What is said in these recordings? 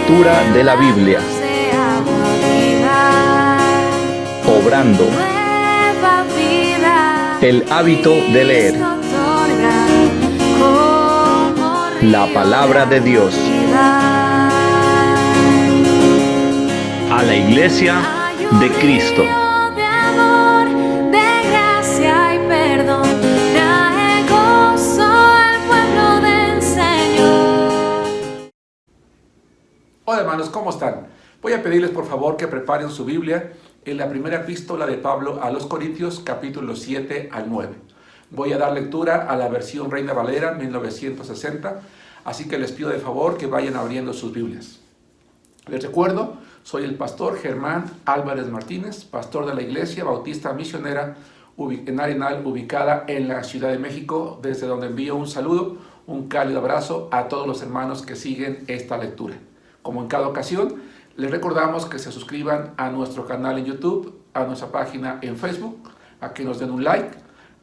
Lectura de la Biblia. Obrando. El hábito de leer. La palabra de Dios. A la Iglesia de Cristo. Hola hermanos, ¿cómo están? Voy a pedirles por favor que preparen su Biblia en la primera epístola de Pablo a los Corintios, capítulo 7 al 9. Voy a dar lectura a la versión Reina Valera 1960, así que les pido de favor que vayan abriendo sus Biblias. Les recuerdo, soy el pastor Germán Álvarez Martínez, pastor de la Iglesia Bautista Misionera en Arenal, ubicada en la Ciudad de México, desde donde envío un saludo, un cálido abrazo a todos los hermanos que siguen esta lectura. Como en cada ocasión, les recordamos que se suscriban a nuestro canal en YouTube, a nuestra página en Facebook, a que nos den un like,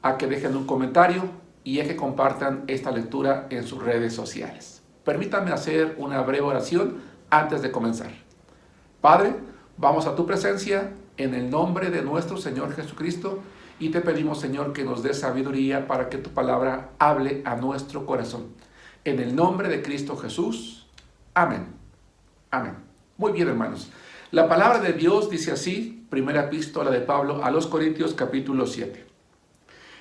a que dejen un comentario y a que compartan esta lectura en sus redes sociales. Permítanme hacer una breve oración antes de comenzar. Padre, vamos a tu presencia en el nombre de nuestro Señor Jesucristo y te pedimos, Señor, que nos des sabiduría para que tu palabra hable a nuestro corazón. En el nombre de Cristo Jesús. Amén. Amén. Muy bien, hermanos. La palabra de Dios dice así, primera epístola de Pablo a los Corintios, capítulo 7.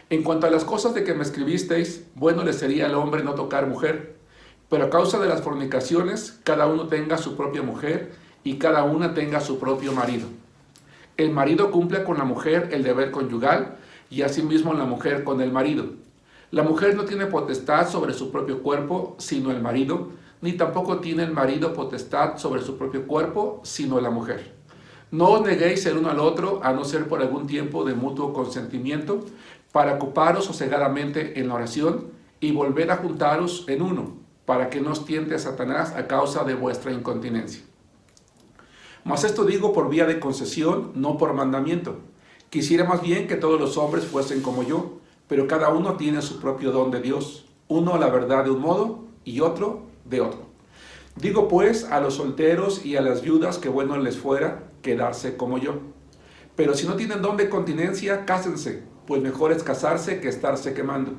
En cuanto a las cosas de que me escribisteis, bueno le sería al hombre no tocar mujer, pero a causa de las fornicaciones, cada uno tenga su propia mujer y cada una tenga su propio marido. El marido cumple con la mujer el deber conyugal y asimismo la mujer con el marido. La mujer no tiene potestad sobre su propio cuerpo, sino el marido, ni tampoco tiene el marido potestad sobre su propio cuerpo, sino la mujer. No os neguéis el uno al otro, a no ser por algún tiempo de mutuo consentimiento, para ocuparos sosegadamente en la oración, y volver a juntaros en uno, para que no os tiente Satanás a causa de vuestra incontinencia. Mas esto digo por vía de concesión, no por mandamiento. Quisiera más bien que todos los hombres fuesen como yo, pero cada uno tiene su propio don de Dios, uno a la verdad de un modo, y otro de otro. Digo pues a los solteros y a las viudas que bueno les fuera quedarse como yo. Pero si no tienen don de continencia, cásense, pues mejor es casarse que estarse quemando.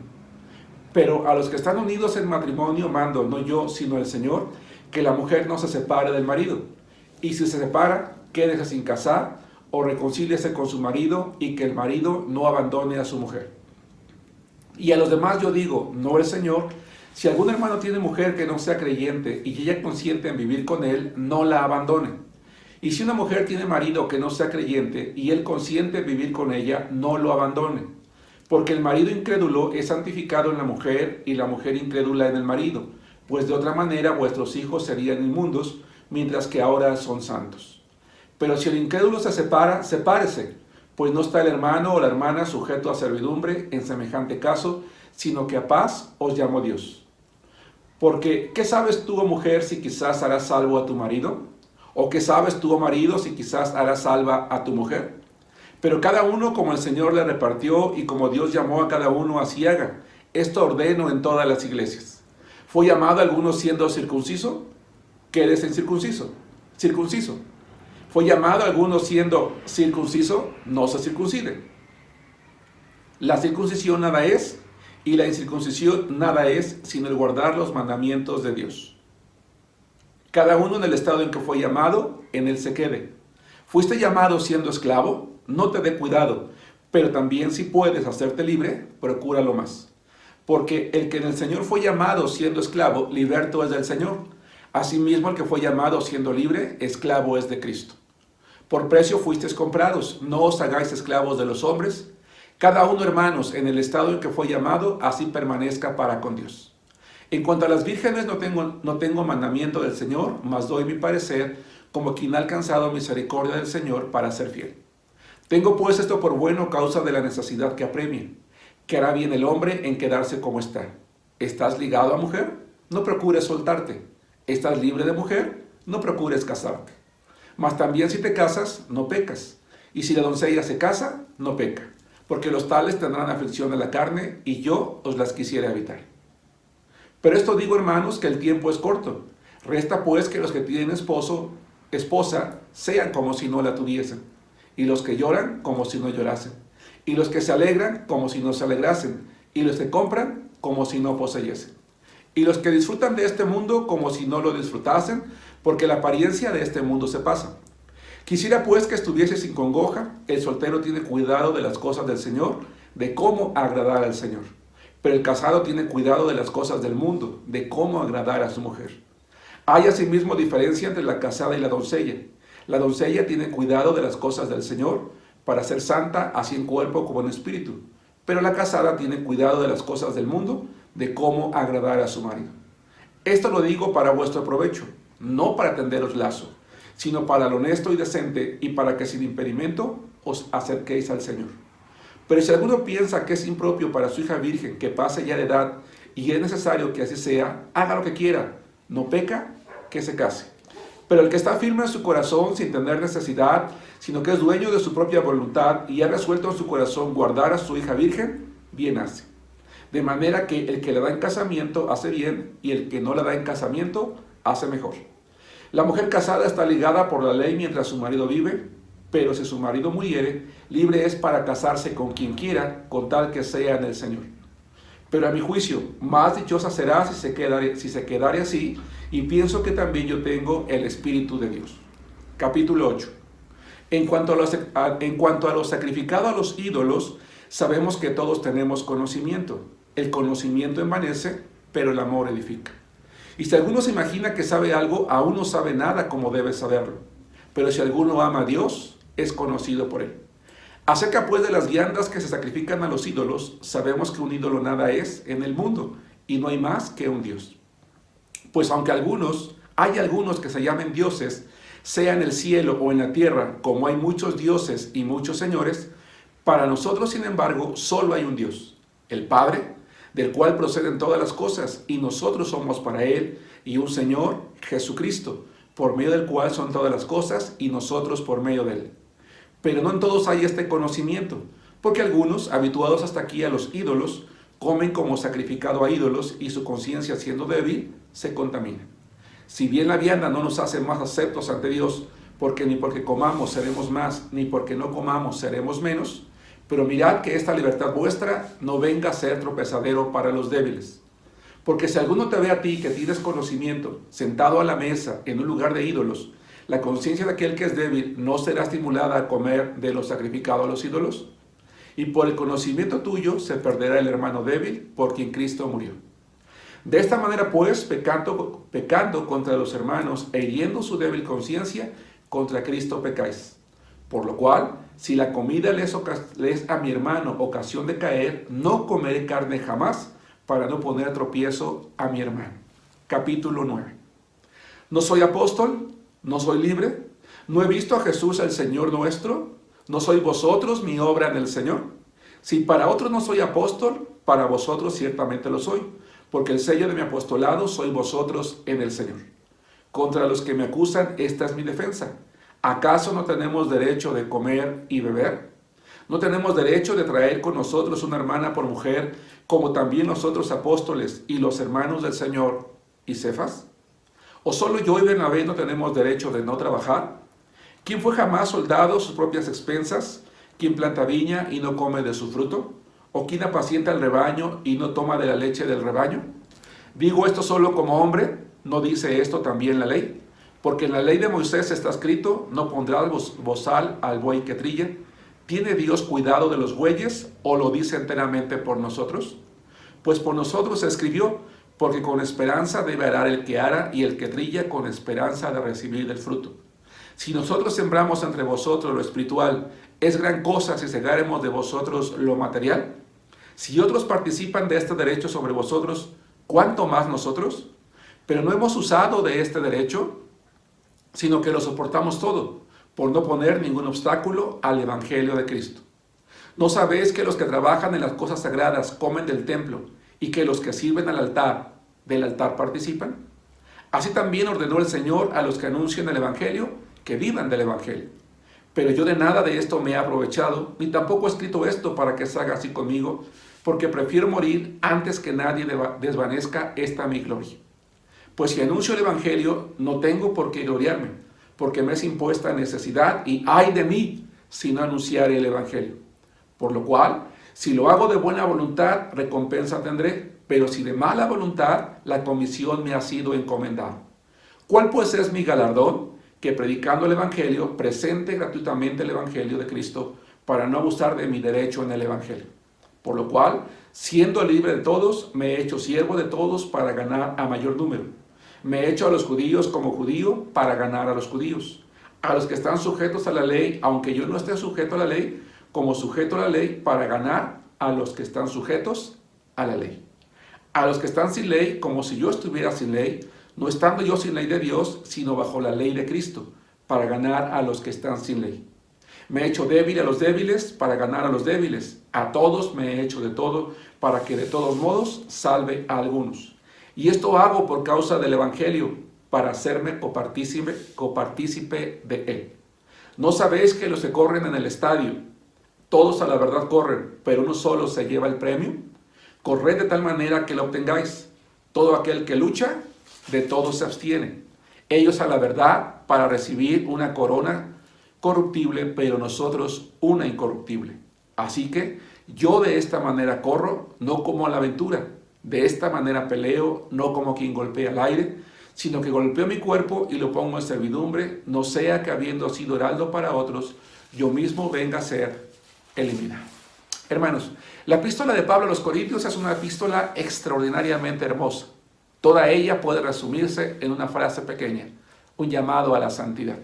Pero a los que están unidos en matrimonio mando, no yo, sino el Señor, que la mujer no se separe del marido. Y si se separa, quédese sin casar, o reconcíliese con su marido, y que el marido no abandone a su mujer. Y a los demás yo digo, no el Señor, si algún hermano tiene mujer que no sea creyente y ella consiente en vivir con él, no la abandone. Y si una mujer tiene marido que no sea creyente y él consiente en vivir con ella, no lo abandone. Porque el marido incrédulo es santificado en la mujer y la mujer incrédula en el marido, pues de otra manera vuestros hijos serían inmundos, mientras que ahora son santos. Pero si el incrédulo se separa, sepárese, pues no está el hermano o la hermana sujeto a servidumbre en semejante caso, sino que a paz os llamó Dios. Porque, ¿qué sabes tú, oh mujer, si quizás harás salvo a tu marido? ¿O qué sabes tú, oh marido, si quizás harás salva a tu mujer? Pero cada uno como el Señor le repartió y como Dios llamó a cada uno, así haga. Esto ordeno en todas las iglesias. ¿Fue llamado a alguno siendo circunciso? Quédese incircunciso. Circunciso. ¿Fue llamado a alguno siendo circunciso? No se circuncide. La circuncisión nada es, y la incircuncisión nada es, sino el guardar los mandamientos de Dios. Cada uno en el estado en que fue llamado, en él se quede. ¿Fuiste llamado siendo esclavo? No te dé cuidado, pero también si puedes hacerte libre, procúralo más. Porque el que en el Señor fue llamado siendo esclavo, liberto es del Señor. Asimismo, el que fue llamado siendo libre, esclavo es de Cristo. Por precio fuisteis comprados, no os hagáis esclavos de los hombres. Cada uno, hermanos, en el estado en que fue llamado, así permanezca para con Dios. En cuanto a las vírgenes, no tengo mandamiento del Señor, mas doy mi parecer, como quien ha alcanzado misericordia del Señor para ser fiel. Tengo pues esto por bueno causa de la necesidad que apremia, que hará bien el hombre en quedarse como está. ¿Estás ligado a mujer? No procures soltarte. ¿Estás libre de mujer? No procures casarte. Mas también si te casas, no pecas. Y si la doncella se casa, no peca. Porque los tales tendrán aflicción de la carne, y yo os las quisiera evitar. Pero esto digo, hermanos, que el tiempo es corto. Resta pues que los que tienen esposa, sean como si no la tuviesen, y los que lloran como si no llorasen, y los que se alegran como si no se alegrasen, y los que compran como si no poseyesen, y los que disfrutan de este mundo como si no lo disfrutasen, porque la apariencia de este mundo se pasa. Quisiera pues que estuviese sin congoja. El soltero tiene cuidado de las cosas del Señor, de cómo agradar al Señor. Pero el casado tiene cuidado de las cosas del mundo, de cómo agradar a su mujer. Hay asimismo diferencia entre la casada y la doncella. La doncella tiene cuidado de las cosas del Señor, para ser santa así en cuerpo como en espíritu. Pero la casada tiene cuidado de las cosas del mundo, de cómo agradar a su marido. Esto lo digo para vuestro provecho, no para tenderos lazo, sino para lo honesto y decente, y para que sin impedimento os acerquéis al Señor. Pero si alguno piensa que es impropio para su hija virgen que pase ya de edad, y es necesario que así sea, haga lo que quiera, no peca, que se case. Pero el que está firme en su corazón sin tener necesidad, sino que es dueño de su propia voluntad y ha resuelto en su corazón guardar a su hija virgen, bien hace. De manera que el que le da en casamiento hace bien, y el que no le da en casamiento hace mejor. La mujer casada está ligada por la ley mientras su marido vive, pero si su marido muriere, libre es para casarse con quien quiera, con tal que sea en el Señor. Pero a mi juicio, más dichosa será si se quedare así, y pienso que también yo tengo el Espíritu de Dios. Capítulo 8. En cuanto a lo sacrificado a los ídolos, sabemos que todos tenemos conocimiento. El conocimiento envanece, pero el amor edifica. Y si alguno se imagina que sabe algo, aún no sabe nada como debe saberlo. Pero si alguno ama a Dios, es conocido por él. Acerca pues de las viandas que se sacrifican a los ídolos, sabemos que un ídolo nada es en el mundo, y no hay más que un Dios. Pues aunque hay algunos que se llamen dioses, sea en el cielo o en la tierra, como hay muchos dioses y muchos señores, para nosotros, sin embargo, solo hay un Dios, el Padre, del cual proceden todas las cosas, y nosotros somos para Él, y un Señor, Jesucristo, por medio del cual son todas las cosas, y nosotros por medio de Él. Pero no en todos hay este conocimiento, porque algunos, habituados hasta aquí a los ídolos, comen como sacrificado a ídolos, y su conciencia, siendo débil, se contamina. Si bien la vianda no nos hace más aceptos ante Dios, porque ni porque comamos seremos más, ni porque no comamos seremos menos, pero mirad que esta libertad vuestra no venga a ser tropezadero para los débiles. Porque si alguno te ve a ti que tienes conocimiento, sentado a la mesa en un lugar de ídolos, ¿la conciencia de aquel que es débil no será estimulada a comer de lo sacrificado a los ídolos? Y por el conocimiento tuyo se perderá el hermano débil por quien Cristo murió. De esta manera pues, pecando contra los hermanos e hiriendo su débil conciencia, contra Cristo pecáis. Por lo cual, si la comida les a mi hermano ocasión de caer, no comeré carne jamás, para no poner tropiezo a mi hermano. Capítulo 9. No soy apóstol, no soy libre, no he visto a Jesús el Señor nuestro, no sois vosotros mi obra en el Señor. Si para otros no soy apóstol, para vosotros ciertamente lo soy, porque el sello de mi apostolado sois vosotros en el Señor. Contra los que me acusan, esta es mi defensa. ¿Acaso no tenemos derecho de comer y beber? ¿No tenemos derecho de traer con nosotros una hermana por mujer, como también nosotros apóstoles y los hermanos del Señor y Cefas? ¿O solo yo y Bernabé no tenemos derecho de no trabajar? ¿Quién fue jamás soldado a sus propias expensas? ¿Quién planta viña y no come de su fruto? ¿O quién apacienta el rebaño y no toma de la leche del rebaño? ¿Digo esto solo como hombre? ¿No dice esto también la ley? Porque en la ley de Moisés está escrito, no pondrás bozal al buey que trilla. ¿Tiene Dios cuidado de los bueyes o lo dice enteramente por nosotros? Pues por nosotros se escribió, porque con esperanza debe arar el que ara y el que trilla con esperanza de recibir del fruto. Si nosotros sembramos entre vosotros lo espiritual, ¿es gran cosa si segáremos de vosotros lo material? Si otros participan de este derecho sobre vosotros, ¿cuánto más nosotros? Pero no hemos usado de este derecho, sino que lo soportamos todo, por no poner ningún obstáculo al Evangelio de Cristo. ¿No sabéis que los que trabajan en las cosas sagradas comen del templo, y que los que sirven del altar participan? Así también ordenó el Señor a los que anuncian el Evangelio, que vivan del Evangelio. Pero yo de nada de esto me he aprovechado, ni tampoco he escrito esto para que se haga así conmigo, porque prefiero morir antes que nadie desvanezca esta mi gloria. Pues si anuncio el Evangelio, no tengo por qué gloriarme, porque me es impuesta necesidad y ay de mí si no anunciare el Evangelio. Por lo cual, si lo hago de buena voluntad, recompensa tendré, pero si de mala voluntad, la comisión me ha sido encomendada. ¿Cuál pues es mi galardón? Que predicando el Evangelio, presente gratuitamente el Evangelio de Cristo, para no abusar de mi derecho en el Evangelio. Por lo cual, siendo libre de todos, me he hecho siervo de todos para ganar a mayor número. Me he hecho a los judíos como judío para ganar a los judíos. A los que están sujetos a la ley, aunque yo no esté sujeto a la ley, como sujeto a la ley para ganar a los que están sujetos a la ley. A los que están sin ley, como si yo estuviera sin ley, no estando yo sin ley de Dios, sino bajo la ley de Cristo, para ganar a los que están sin ley. Me he hecho débil a los débiles para ganar a los débiles. A todos me he hecho de todo, para que de todos modos salve a algunos. Y esto hago por causa del Evangelio, para hacerme copartícipe de él. ¿No sabéis que los que corren en el estadio, todos a la verdad corren, pero uno solo se lleva el premio? Corred de tal manera que lo obtengáis. Todo aquel que lucha, de todo se abstiene. Ellos a la verdad para recibir una corona corruptible, pero nosotros una incorruptible. Así que yo de esta manera corro, no como a la aventura. De esta manera peleo, no como quien golpea al aire, sino que golpeo mi cuerpo y lo pongo en servidumbre, no sea que habiendo sido heraldo para otros, yo mismo venga a ser eliminado. Hermanos, la epístola de Pablo a los Corintios es una epístola extraordinariamente hermosa. Toda ella puede resumirse en una frase pequeña: un llamado a la santidad.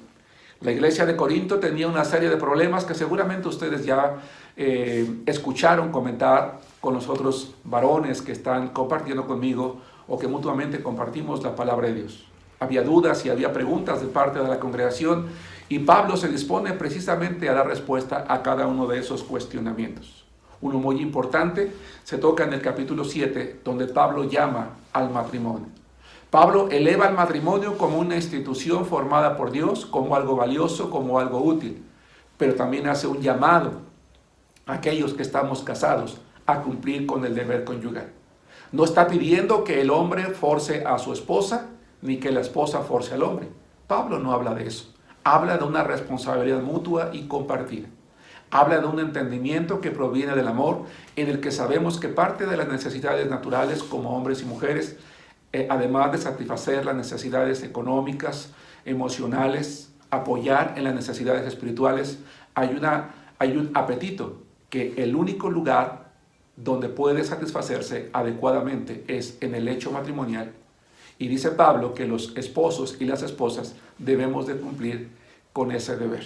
La iglesia de Corinto tenía una serie de problemas que seguramente ustedes ya escucharon comentar con los otros varones que están compartiendo conmigo o que mutuamente compartimos la palabra de Dios. Había dudas y había preguntas de parte de la congregación y Pablo se dispone precisamente a dar respuesta a cada uno de esos cuestionamientos. Uno muy importante se toca en el capítulo 7, donde Pablo llama al matrimonio. Pablo eleva al matrimonio como una institución formada por Dios, como algo valioso, como algo útil, pero también hace un llamado a aquellos que estamos casados a cumplir con el deber conyugal. No está pidiendo que el hombre force a su esposa, ni que la esposa force al hombre. Pablo no habla de eso. Habla de una responsabilidad mutua y compartida. Habla de un entendimiento que proviene del amor, en el que sabemos que parte de las necesidades naturales como hombres y mujeres, además de satisfacer las necesidades económicas, emocionales, apoyar en las necesidades espirituales, hay un apetito que el único lugar donde puede satisfacerse adecuadamente es en el hecho matrimonial. Y dice Pablo que los esposos y las esposas debemos de cumplir con ese deber.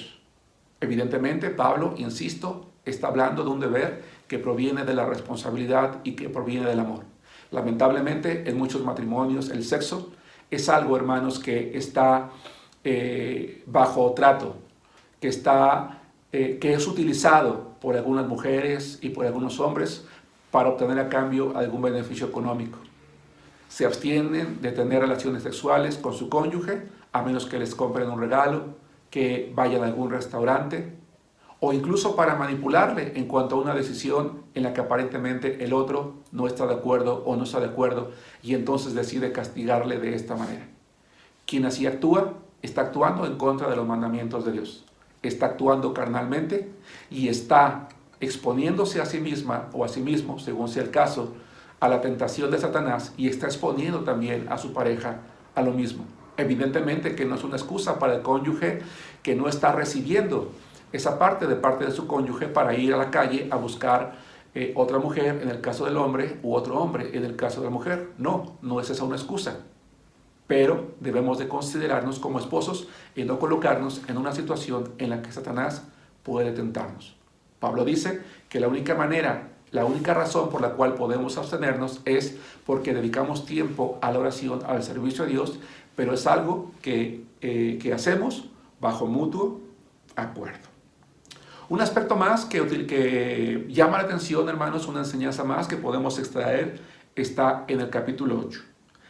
Evidentemente, Pablo, insisto, está hablando de un deber que proviene de la responsabilidad y que proviene del amor. Lamentablemente, en muchos matrimonios, el sexo es algo, hermanos, que está bajo trato, que es utilizado por algunas mujeres y por algunos hombres para obtener a cambio algún beneficio económico. Se abstienen de tener relaciones sexuales con su cónyuge, a menos que les compren un regalo, que vayan a algún restaurante, o incluso para manipularle en cuanto a una decisión en la que aparentemente el otro no está de acuerdo o no está de acuerdo, y entonces decide castigarle de esta manera. Quien así actúa, está actuando en contra de los mandamientos de Dios. Está actuando carnalmente y está exponiéndose a sí misma o a sí mismo, según sea el caso, a la tentación de Satanás, y está exponiendo también a su pareja a lo mismo. Evidentemente que no es una excusa para el cónyuge que no está recibiendo esa parte de su cónyuge para ir a la calle a buscar otra mujer en el caso del hombre u otro hombre en el caso de la mujer. No es esa una excusa. Pero debemos de considerarnos como esposos y no colocarnos en una situación en la que Satanás puede tentarnos. Pablo dice que la única razón por la cual podemos abstenernos es porque dedicamos tiempo a la oración, al servicio a Dios, pero es algo que hacemos bajo mutuo acuerdo. Un aspecto más que llama la atención, hermanos, una enseñanza más que podemos extraer, está en el capítulo 8.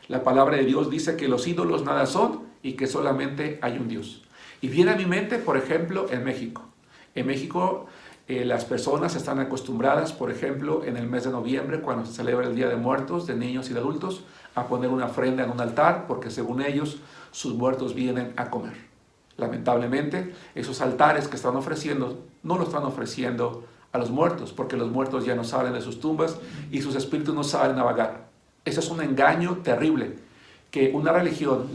La palabra de Dios dice que los ídolos nada son y que solamente hay un Dios. Y viene a mi mente, por ejemplo, en México. En México Las personas están acostumbradas, por ejemplo, en el mes de noviembre, cuando se celebra el Día de Muertos de niños y de adultos, a poner una ofrenda en un altar, porque según ellos, sus muertos vienen a comer. Lamentablemente, esos altares que están ofreciendo, no lo están ofreciendo a los muertos, porque los muertos ya no salen de sus tumbas y sus espíritus no salen a vagar. Ese es un engaño terrible que una religión,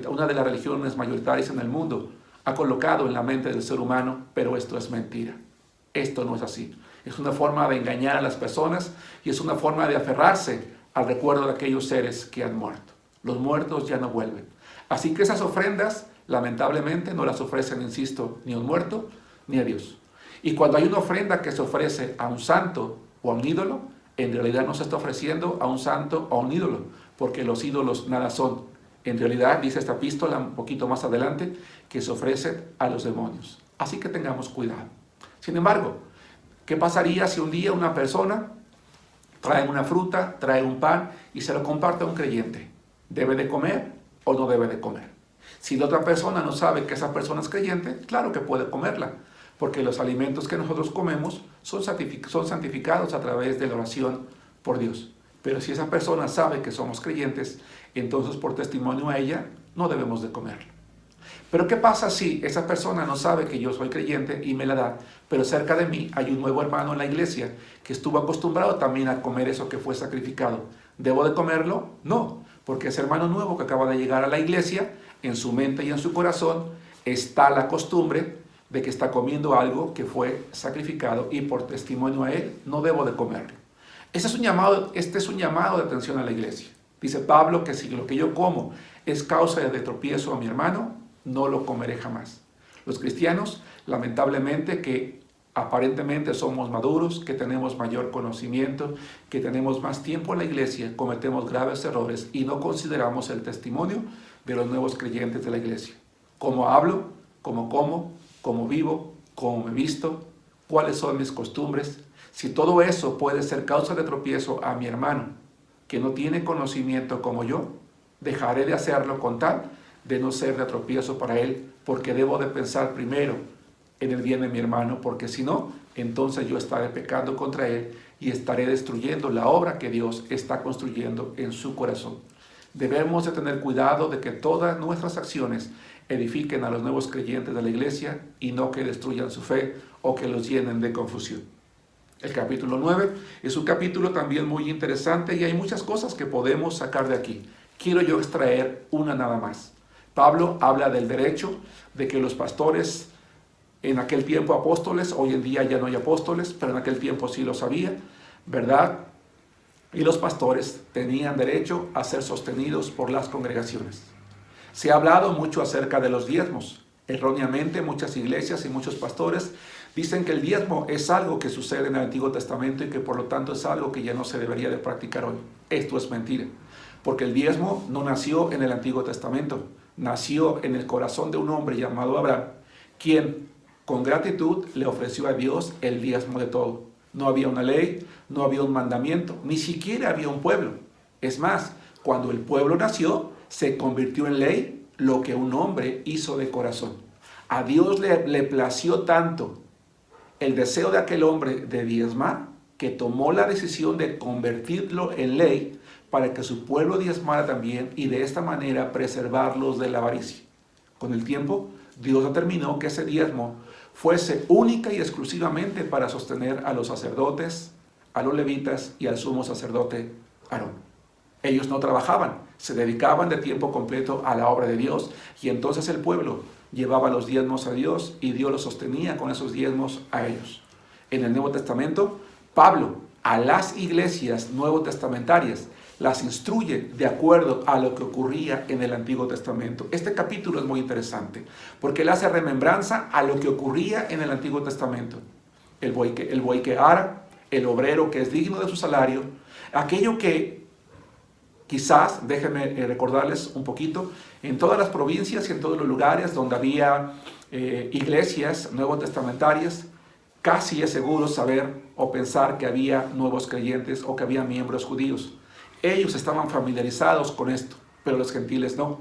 una de las religiones mayoritarias en el mundo, ha colocado en la mente del ser humano, pero esto es mentira. Esto no es así. Es una forma de engañar a las personas y es una forma de aferrarse al recuerdo de aquellos seres que han muerto. Los muertos ya no vuelven. Así que esas ofrendas, lamentablemente, no las ofrecen, insisto, ni a un muerto ni a Dios. Y cuando hay una ofrenda que se ofrece a un santo o a un ídolo, en realidad no se está ofreciendo a un santo o a un ídolo, porque los ídolos nada son. En realidad, dice esta epístola un poquito más adelante, que se ofrece a los demonios. Así que tengamos cuidado. Sin embargo, ¿qué pasaría si un día una persona trae una fruta, trae un pan y se lo comparte a un creyente? ¿Debe de comer o no debe de comer? Si la otra persona no sabe que esa persona es creyente, claro que puede comerla, porque los alimentos que nosotros comemos son santificados a través de la oración por Dios. Pero si esa persona sabe que somos creyentes, entonces por testimonio a ella no debemos de comerlo. Pero ¿qué pasa si esa persona no sabe que yo soy creyente y me la da, pero cerca de mí hay un nuevo hermano en la iglesia que estuvo acostumbrado también a comer eso que fue sacrificado? ¿Debo de comerlo? No, porque ese hermano nuevo que acaba de llegar a la iglesia, en su mente y en su corazón está la costumbre de que está comiendo algo que fue sacrificado y por testimonio a él no debo de comerlo. Este es un llamado de atención a la iglesia. Dice Pablo que si lo que yo como es causa de tropiezo a mi hermano, no lo comeré jamás. Los cristianos, lamentablemente, que aparentemente somos maduros, que tenemos mayor conocimiento, que tenemos más tiempo en la iglesia, cometemos graves errores y no consideramos el testimonio de los nuevos creyentes de la iglesia. ¿Cómo hablo? ¿Cómo como? ¿Cómo vivo? ¿Cómo me visto? ¿Cuáles son mis costumbres? Si todo eso puede ser causa de tropiezo a mi hermano, que no tiene conocimiento como yo, dejaré de hacerlo con tal de no ser de tropiezo para él, porque debo de pensar primero en el bien de mi hermano, porque si no, entonces yo estaré pecando contra él y estaré destruyendo la obra que Dios está construyendo en su corazón. Debemos de tener cuidado de que todas nuestras acciones edifiquen a los nuevos creyentes de la iglesia y no que destruyan su fe o que los llenen de confusión. El capítulo 9 es un capítulo también muy interesante y hay muchas cosas que podemos sacar de aquí. Quiero yo extraer una nada más. Pablo habla del derecho de que los pastores, en aquel tiempo apóstoles, hoy en día ya no hay apóstoles, pero en aquel tiempo sí lo sabía, ¿verdad? Y los pastores tenían derecho a ser sostenidos por las congregaciones. Se ha hablado mucho acerca de los diezmos. Erróneamente, muchas iglesias y muchos pastores dicen que el diezmo es algo que sucede en el Antiguo Testamento y que por lo tanto es algo que ya no se debería de practicar hoy. Esto es mentira, porque el diezmo no nació en el Antiguo Testamento, nació en el corazón de un hombre llamado Abraham, quien con gratitud le ofreció a Dios el diezmo de todo. No había una ley, no había un mandamiento, ni siquiera había un pueblo. Es más, cuando el pueblo nació, se convirtió en ley lo que un hombre hizo de corazón. A Dios le plació tanto el deseo de aquel hombre de diezmar, que tomó la decisión de convertirlo en ley para que su pueblo diezmara también y de esta manera preservarlos de la avaricia. Con el tiempo, Dios determinó que ese diezmo fuese única y exclusivamente para sostener a los sacerdotes, a los levitas y al sumo sacerdote Aarón. Ellos no trabajaban, se dedicaban de tiempo completo a la obra de Dios y entonces el pueblo llevaba los diezmos a Dios y Dios los sostenía con esos diezmos a ellos. En el Nuevo Testamento, Pablo a las iglesias nuevo testamentarias las instruye de acuerdo a lo que ocurría en el Antiguo Testamento. Este capítulo es muy interesante porque él hace remembranza a lo que ocurría en el Antiguo Testamento. El buey que ara, el obrero que es digno de su salario, aquello que quizás, déjenme recordarles un poquito, en todas las provincias y en todos los lugares donde había iglesias nuevo testamentarias, casi es seguro saber o pensar que había nuevos creyentes o que había miembros judíos. Ellos estaban familiarizados con esto, pero los gentiles no.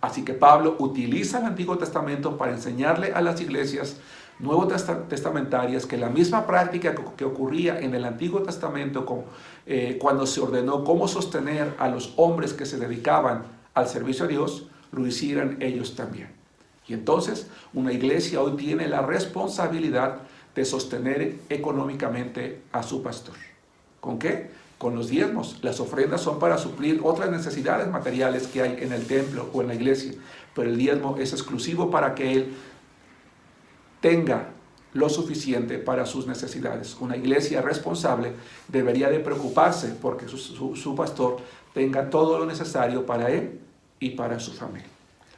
Así que Pablo utiliza el Antiguo Testamento para enseñarle a las iglesias testamentarias, que la misma práctica que ocurría en el Antiguo Testamento cuando se ordenó cómo sostener a los hombres que se dedicaban al servicio a Dios, lo hicieran ellos también. Y entonces una iglesia hoy tiene la responsabilidad de sostener económicamente a su pastor. ¿Con qué? Con los diezmos. Las ofrendas son para suplir otras necesidades materiales que hay en el templo o en la iglesia, pero el diezmo es exclusivo para que él tenga lo suficiente para sus necesidades. Una iglesia responsable debería de preocuparse porque su pastor tenga todo lo necesario para él y para su familia.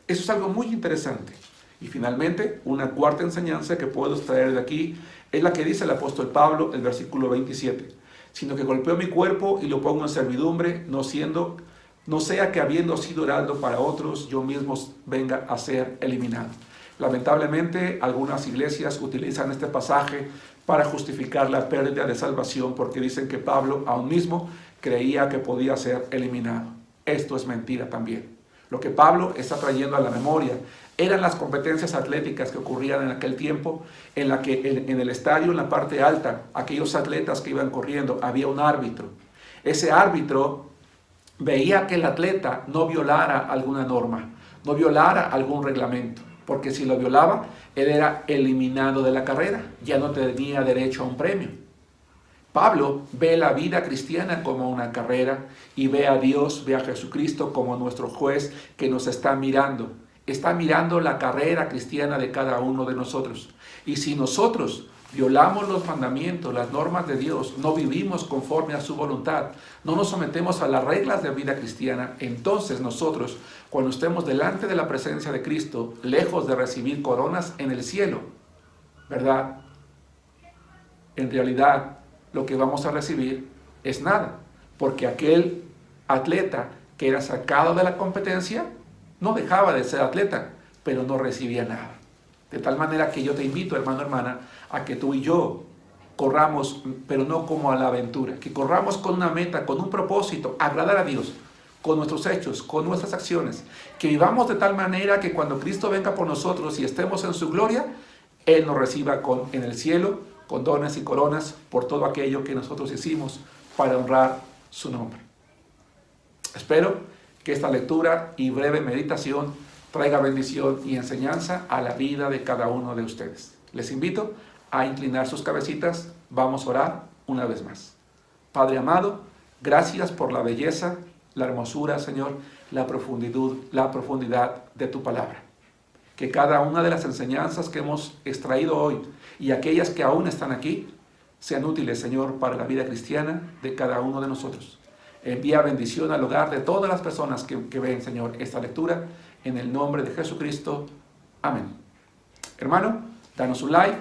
Eso es algo muy interesante. Y finalmente, una cuarta enseñanza que puedo extraer de aquí es la que dice el apóstol Pablo, el versículo 27. Sino que golpeo mi cuerpo y lo pongo en servidumbre, no sea que habiendo sido heraldo para otros, yo mismo venga a ser eliminado. Lamentablemente, algunas iglesias utilizan este pasaje para justificar la pérdida de salvación porque dicen que Pablo aún mismo creía que podía ser eliminado. Esto es mentira también. Lo que Pablo está trayendo a la memoria eran las competencias atléticas que ocurrían en aquel tiempo, en la que en el estadio, en la parte alta, aquellos atletas que iban corriendo, había un árbitro. Ese árbitro veía que el atleta no violara alguna norma, no violara algún reglamento, porque si lo violaba, él era eliminado de la carrera, ya no tenía derecho a un premio. Pablo ve la vida cristiana como una carrera y ve a Dios, ve a Jesucristo como nuestro juez que nos está mirando. Está mirando la carrera cristiana de cada uno de nosotros. Y si nosotros violamos los mandamientos, las normas de Dios, no vivimos conforme a su voluntad, no nos sometemos a las reglas de vida cristiana, entonces nosotros, cuando estemos delante de la presencia de Cristo, lejos de recibir coronas en el cielo, ¿verdad? En realidad, lo que vamos a recibir es nada, porque aquel atleta que era sacado de la competencia no dejaba de ser atleta, pero no recibía nada. De tal manera que yo te invito, hermano, hermana, a que tú y yo corramos, pero no como a la aventura, que corramos con una meta, con un propósito, agradar a Dios, con nuestros hechos, con nuestras acciones, que vivamos de tal manera que cuando Cristo venga por nosotros y estemos en su gloria, Él nos reciba en el cielo, con dones y coronas por todo aquello que nosotros hicimos para honrar su nombre. Espero que esta lectura y breve meditación traiga bendición y enseñanza a la vida de cada uno de ustedes. Les invito a inclinar sus cabecitas. Vamos a orar una vez más. Padre amado, gracias por la belleza, la hermosura, Señor, la profundidad de tu palabra. Que cada una de las enseñanzas que hemos extraído hoy y aquellas que aún están aquí sean útiles, Señor, para la vida cristiana de cada uno de nosotros. Envía bendición al hogar de todas las personas que ven, Señor, esta lectura, en el nombre de Jesucristo. Amén. Hermano, danos un like,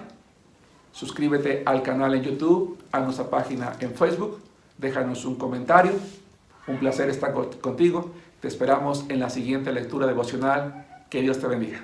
suscríbete al canal en YouTube, a nuestra página en Facebook, déjanos un comentario. Un placer estar contigo. Te esperamos en la siguiente lectura devocional. Que Dios te bendiga.